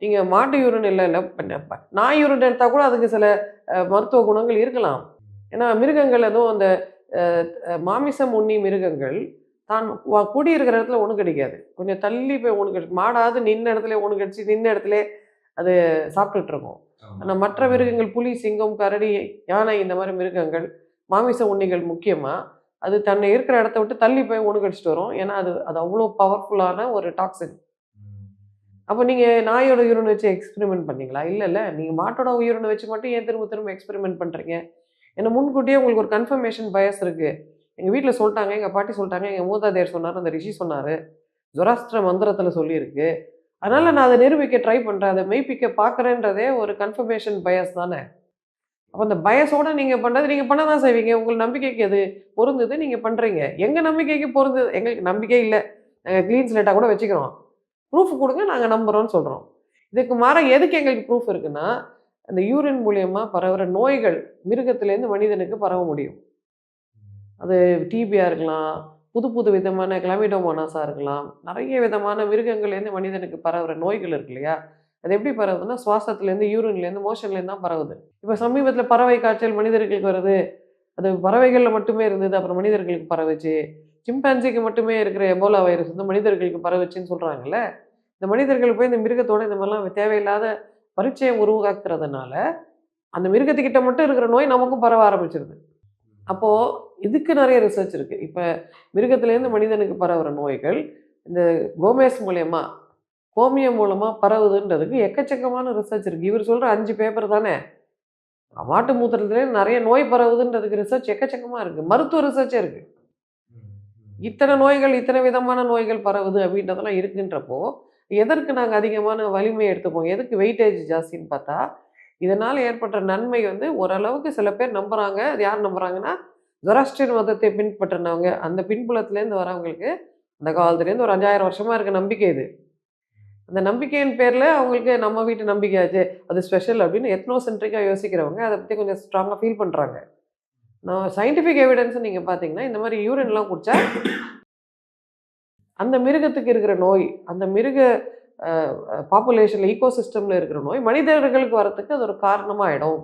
நீங்க மாட்டு யூரின் இல்ல நாய் யூரின் எடுத்தா கூட அதுக்கு சில மருத்துவ குணங்கள் இருக்கலாம். ஏன்னா மிருகங்கள் அதுவும் அந்த அ மாமிசம் உண்ணி மிருகங்கள் தான் குடியிருக்கிற இடத்துல ஒண்ணு கிடைக்காது. கொஞ்சம் தள்ளி போய் ஒண்ணு கிடைக்கும். மாடாவது நின்ன இடத்துலயே ஒண்ணு கடிச்சு நின்ன இடத்துலயே அது சாப்பிட்டுட்டு இருக்கும். ஆமா. ஆனா மற்ற மிருகங்கள் புலி, சிங்கம், கரடி, யானை இந்த மாரி மிருகங்கள், மாமிச உண்ணிகள் முக்கியமா, அது தன்னை இருக்கிற இடத்த விட்டு தள்ளி போய் ஒண்ணு கடிச்சிட்டு வரும். ஏன்னா அது அது அவ்ளோ பவர்ஃபுல்லான ஒரு டாக்ஸின். ம். அப்ப நீங்க நாயோட யூரின் வச்சு எக்ஸ்பெரிமென்ட் பண்ணீங்களா? இல்லல்ல. நீங்க மாட்டோட யூரின வச்சு மட்டும் ஏன் திரும்ப திரும்ப எக்ஸ்பெரிமென்ட் பண்றீங்க? ஏன்னா முன்கூட்டியே உங்களுக்கு ஒரு கன்ஃபர்மேஷன் பயஸ் இருக்கு. எங்க வீட்ல சொல்ட்டாங்க, எங்க பாட்டி சொல்ட்டாங்க, எங்க மூதாதையர் சொன்னாரு, அந்த ரிஷி சொன்னாரு. ஜொராஸ்ட்ர மந்திரத்துல சொல்லியிருக்கு. அதனால நான் அத நிரூபிக்க ட்ரை பண்றேன். அத மெய்ப்பிக்க பார்க்குறேன்றதே ஒரு கன்ஃபர்மேஷன் பயஸ் தானே. அப்ப அந்த பயஸோட நீங்க பண்றது நீங்க பண்ண தான் செய்வீங்க. உங்கள் நம்பிக்கைக்கு அது பொருந்துது, நீங்க பண்றீங்க. எங்க நம்பிக்கைக்கு பொருந்துது எங்களுக்கு நம்பிக்கை இல்ல. நாங்க கிளீன் ஸ்லேட்டா கூட வச்சுக்கிறோம். ப்ரூஃப் குடுங்க, நாங்க நம்புறோம்ன்னு சொல்றோம். இதுக்கு மாறா எதுக்கு எங்களுக்கு ப்ரூஃப் இருக்குன்னா, அந்த யூரின் மூலியமா பரவுற நோய்கள் மிருகத்திலேருந்து மனிதனுக்கு பரவ முடியும். அது டிபியா இருக்கலாம், புது புது விதமான கிளாமிடோமோனாஸா இருக்கலாம். நெறைய விதமான மிருகங்கள்லேருந்து மனிதனுக்கு பரவுற நோய்கள் இருக்கு இல்லையா? அது எப்படி பரவுதுன்னா, சுவாசத்துலேருந்து, யூரின்லேருந்து, மோஷன்லேருந்து தான் பரவுது. இப்ப சமீபத்தில பறவை காய்ச்சல் மனிதர்களுக்கு வருது. அது பறவைகள்ல மட்டுமே இருந்தது. அப்புறம் மனிதர்களுக்கு பரவுச்சு. சிம்பேன்சிக்கு மட்டுமே இருக்கிற எபோலா வைரஸ் வந்து மனிதர்களுக்கு பரவுச்சுன்னு சொல்றாங்கல்ல. இந்த மனிதர்கள் போய் இந்த மிருகத்தோட இந்த மாரிலாம் தேவையில்லாத பரீட்சைய உருவாக்குறதுனால, அந்த மிருகத்துக்கிட்ட மட்டும் இருக்கிற நோய் நமக்கும் பரவ ஆரம்பிச்சுருது. அப்போ இதுக்கு நெறைய ரிசர்ச் இருக்கு. இப்ப மிருகத்திலேருந்து மனிதனுக்கு பரவுற நோய்கள், இந்த கோமேஸ் மூலியமா, கோமியம் மூலமா பரவுதுன்றதுக்கு எக்கச்சக்கமான ரிசர்ச் இருக்கு. இவரு சொல்ற 5 பேப்பர் தானே. மாட்டு மூத்திரத்திலேருந்து நெறைய நோய் பரவுதுன்றதுக்கு ரிசர்ச் எக்கச்சக்கமா இருக்கு. மருத்துவ ரிசர்ச்சே இருக்கு. ம். ம். இத்தன நோய்கள், இத்தன விதமான நோய்கள் பரவுது அப்படின்றதெல்லாம் இருக்குன்றப்போ, எதற்கு நாங்க அதிகமான வலிமை எடுத்துப்போம்? எதுக்கு வெயிட்டேஜ் ஜாஸ்தின்னு பார்த்தா, இதனால ஏற்பட்ட நன்மை வந்து ஓரளவுக்கு சில பேர் நம்புறாங்க. அது யார் நம்புறாங்கன்னா, ஜொராஸ்ட்ரியன் மதத்தை பின்பற்றினவங்க. அந்த பின்புலத்திலேருந்து வரவங்களுக்கு, அந்த காலத்துலேருந்து ஒரு 5000 வருஷமா இருக்க நம்பிக்கை இது. அந்த நம்பிக்கையின் பேர்ல அவங்களுக்கு நம்ம வீட்டு நம்பிக்கையாச்சே, அது ஸ்பெஷல் அப்படின்னு எத்னோ சென்ட்ரிக்கா யோசிக்கிறவங்க, அத பத்தி கொஞ்சம் ஸ்ட்ராங்கா ஃபீல் பண்றாங்க. நான் சயன்டிஃபிக் எவிடன்ஸ் நீங்க பார்த்தீங்கன்னா, இந்த மாரி யூரின்லாம் குடிச்சா அந்த மிருகத்துக்கு இருக்கிற நோய், அந்த மிருக அ பாப்புலேஷன்ல, ஈக்கோசிஸ்டம்ல இருக்கிற நோய் மனிதர்களுக்கு வரதுக்கு அது ஒரு காரணமா ஆயிடும்.